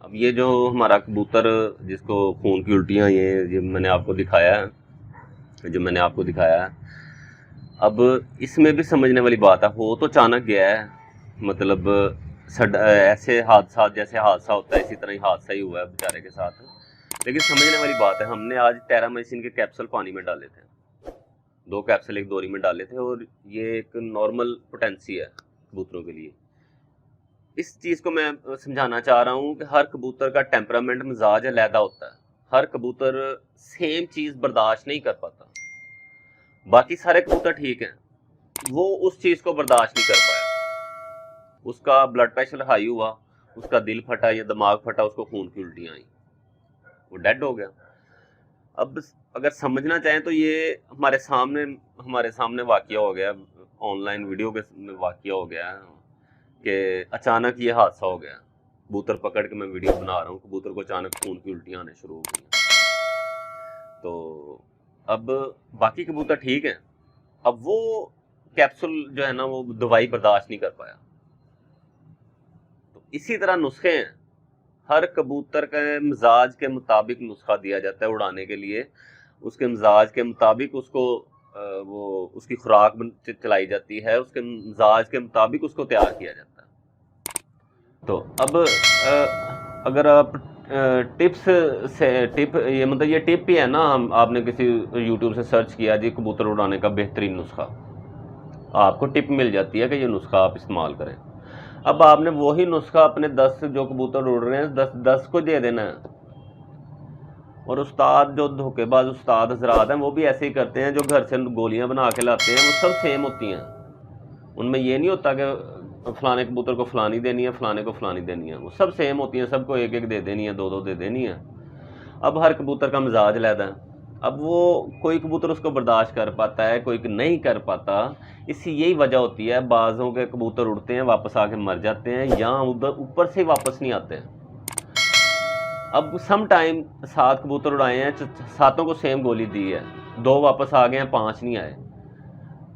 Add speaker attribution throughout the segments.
Speaker 1: اب یہ جو ہمارا کبوتر جس کو خون کی الٹیاں یہ میں نے آپ کو دکھایا ہے اب اس میں بھی سمجھنے والی بات ہے. ہو تو اچانک گیا ہے, مطلب ایسے حادثات جیسے حادثہ ہوتا ہے اسی طرح ہی حادثہ ہی ہوا ہے بیچارے کے ساتھ. لیکن سمجھنے والی بات ہے, ہم نے آج ٹیرامائسین کے کیپسول پانی میں ڈالے تھے, 2 کیپسول ایک دوری میں ڈالے تھے, اور یہ ایک نارمل پوٹینسی ہے کبوتروں کے لیے. اس چیز کو میں سمجھانا چاہ رہا ہوں کہ ہر کبوتر کا ٹیمپرامنٹ مزاج علیحدہ ہوتا ہے. ہر کبوتر سیم چیز برداشت نہیں کر پاتا. باقی سارے کبوتر ٹھیک ہیں, وہ اس چیز کو برداشت نہیں کر پایا. اس کا بلڈ پریشر ہائی ہوا, اس کا دل پھٹا یا دماغ پھٹا, اس کو خون کی الٹیاں آئیں, وہ ڈیڈ ہو گیا. اب اگر سمجھنا چاہیں تو یہ ہمارے سامنے واقعہ ہو گیا, آن لائن ویڈیو کے واقعہ ہو گیا کہ اچانک یہ حادثہ ہو گیا. کبوتر پکڑ کے میں ویڈیو بنا رہا ہوں, کبوتر کو اچانک خون کی الٹیاں آنے شروع ہو گئی. تو اب باقی کبوتر ٹھیک ہیں, اب وہ کیپسول جو ہے نا وہ دوائی برداشت نہیں کر پایا. تو اسی طرح نسخے ہیں, ہر کبوتر کے مزاج کے مطابق نسخہ دیا جاتا ہے اڑانے کے لیے. اس کے مزاج کے مطابق اس کو وہ اس کی خوراک چلائی جاتی ہے, اس کے مزاج کے مطابق اس کو تیار کیا جاتا ہے. تو اب اگر آپ ٹپس سے یہ مطلب یہ ٹپ ہی ہے نا, آپ نے کسی یوٹیوب سے سرچ کیا جی کبوتر اڑانے کا بہترین نسخہ, آپ کو ٹپ مل جاتی ہے کہ یہ نسخہ آپ استعمال کریں. اب آپ نے وہی نسخہ اپنے 10 جو کبوتر اڑ رہے ہیں 10 کو دے دینا ہے. اور استاد جو دھوکے باز استاد حضرات ہیں وہ بھی ایسے ہی کرتے ہیں, جو گھر سے گولیاں بنا کے لاتے ہیں وہ سب سیم ہوتی ہیں. ان میں یہ نہیں ہوتا کہ فلانے کبوتر کو فلانی دینی ہے, فلانے کو فلانی دینی ہے, وہ سب سیم ہوتی ہیں, سب کو ایک ایک دے دینی ہے, 2 دے دینی ہے. اب ہر کبوتر کا مزاج علیحدہ ہے. اب وہ کوئی کبوتر اس کو برداشت کر پاتا ہے, کوئی نہیں کر پاتا. اس کی یہی وجہ ہوتی ہے, بعضوں کے کبوتر اڑتے ہیں واپس آ کے مر جاتے ہیں, یا ادھر اوپر سے واپس نہیں آتے ہیں. اب سم ٹائم 7 کبوتر اڑائے ہیں, 7 کو سیم گولی دی ہے, 2 واپس آ گئے ہیں, 5 نہیں آئے.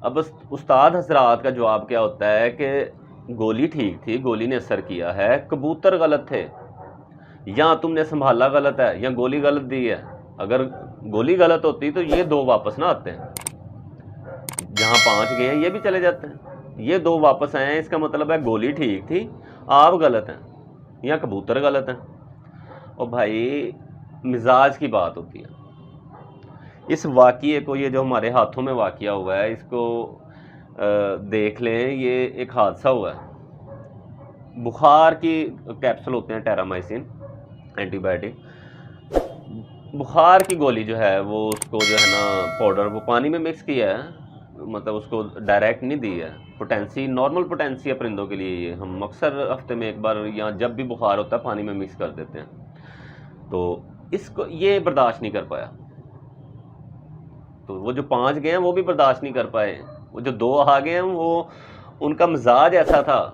Speaker 1: اب استاد حضرات کا جواب کیا ہوتا ہے کہ گولی ٹھیک تھی, گولی نے اثر کیا ہے, کبوتر غلط تھے, یا تم نے سنبھالا غلط ہے, یا گولی غلط دی ہے. اگر گولی غلط ہوتی تو یہ 2 واپس نہ آتے ہیں, جہاں 5 گئے ہیں یہ بھی چلے جاتے ہیں. یہ 2 واپس آئے ہیں, اس کا مطلب ہے گولی ٹھیک تھی, آپ غلط ہیں, یا کبوتر غلط ہیں. اور بھائی مزاج کی بات ہوتی ہے. اس واقعے کو, یہ جو ہمارے ہاتھوں میں واقعہ ہوا ہے, اس کو دیکھ لیں, یہ ایک حادثہ ہوا ہے. بخار کی کیپسول ہوتے ہیں ٹیرامائسین اینٹی بائیوٹک, بخار کی گولی جو ہے وہ اس کو جو ہے نا پاؤڈر وہ پانی میں مکس کیا ہے, مطلب اس کو ڈائریکٹ نہیں دی ہے. پوٹینسی نارمل پوٹینسی ہے پرندوں کے لیے, یہ ہم اکثر ہفتے میں ایک بار یا جب بھی بخار ہوتا ہے پانی میں مکس کر دیتے ہیں. تو اس کو یہ برداشت نہیں کر پایا. تو وہ جو 5 گئے ہیں وہ بھی برداشت نہیں کر پائے, وہ جو 2 آ گئے ہیں وہ ان کا مزاج ایسا تھا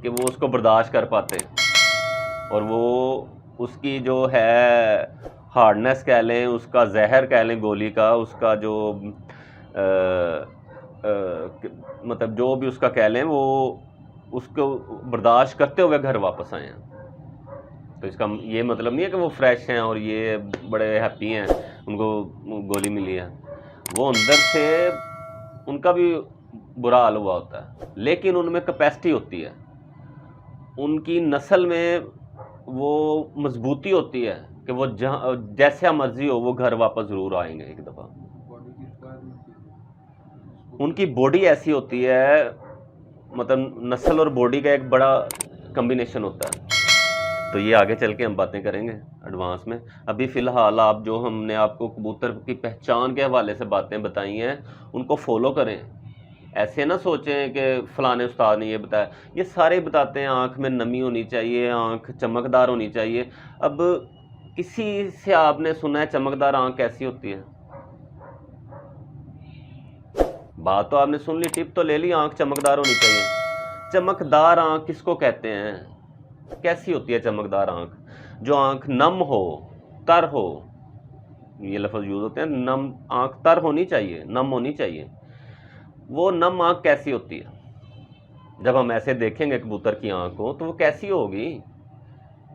Speaker 1: کہ وہ اس کو برداشت کر پاتے, اور وہ اس کی جو ہے ہارڈنس کہہ لیں, اس کا زہر کہہ لیں گولی کا, اس کا جو مطلب جو بھی اس کا کہہ لیں, وہ اس کو برداشت کرتے ہوئے گھر واپس آئے ہیں. تو اس کا یہ مطلب نہیں ہے کہ وہ فریش ہیں اور یہ بڑے ہیپی ہیں, ان کو گولی ملی ہے. وہ اندر سے ان کا بھی برا حال ہوا ہوتا ہے, لیکن ان میں کیپیسٹی ہوتی ہے, ان کی نسل میں وہ مضبوطی ہوتی ہے کہ وہ جہاں جیسا مرضی ہو وہ گھر واپس ضرور آئیں گے ایک دفعہ. ان کی باڈی ایسی ہوتی ہے, مطلب نسل اور باڈی کا ایک بڑا کمبینیشن ہوتا ہے. تو یہ آگے چل کے ہم باتیں کریں گے ایڈوانس میں. ابھی فی الحال آپ جو ہم نے آپ کو کبوتر کی پہچان کے حوالے سے باتیں بتائی ہیں ان کو فالو کریں. ایسے نہ سوچیں کہ فلانے استاد نے یہ بتایا, یہ سارے بتاتے ہیں آنکھ میں نمی ہونی چاہیے, آنکھ چمکدار ہونی چاہیے. اب کسی سے آپ نے سنا ہے چمکدار آنکھ کیسی ہوتی ہے؟ بات تو آپ نے سن لی, ٹپ تو لے لی, آنکھ چمکدار ہونی چاہیے. چمکدار آنکھ کس کو کہتے ہیں؟ کیسی ہوتی ہے چمکدار آنکھ؟ جو آنکھ نم ہو, تر ہو, یہ لفظ یوز ہوتے ہیں, نم آنکھ تر ہونی چاہیے, نم ہونی چاہیے. وہ نم آنکھ کیسی ہوتی ہے؟ جب ہم ایسے دیکھیں گے کبوتر کی آنکھ کو تو وہ کیسی ہوگی؟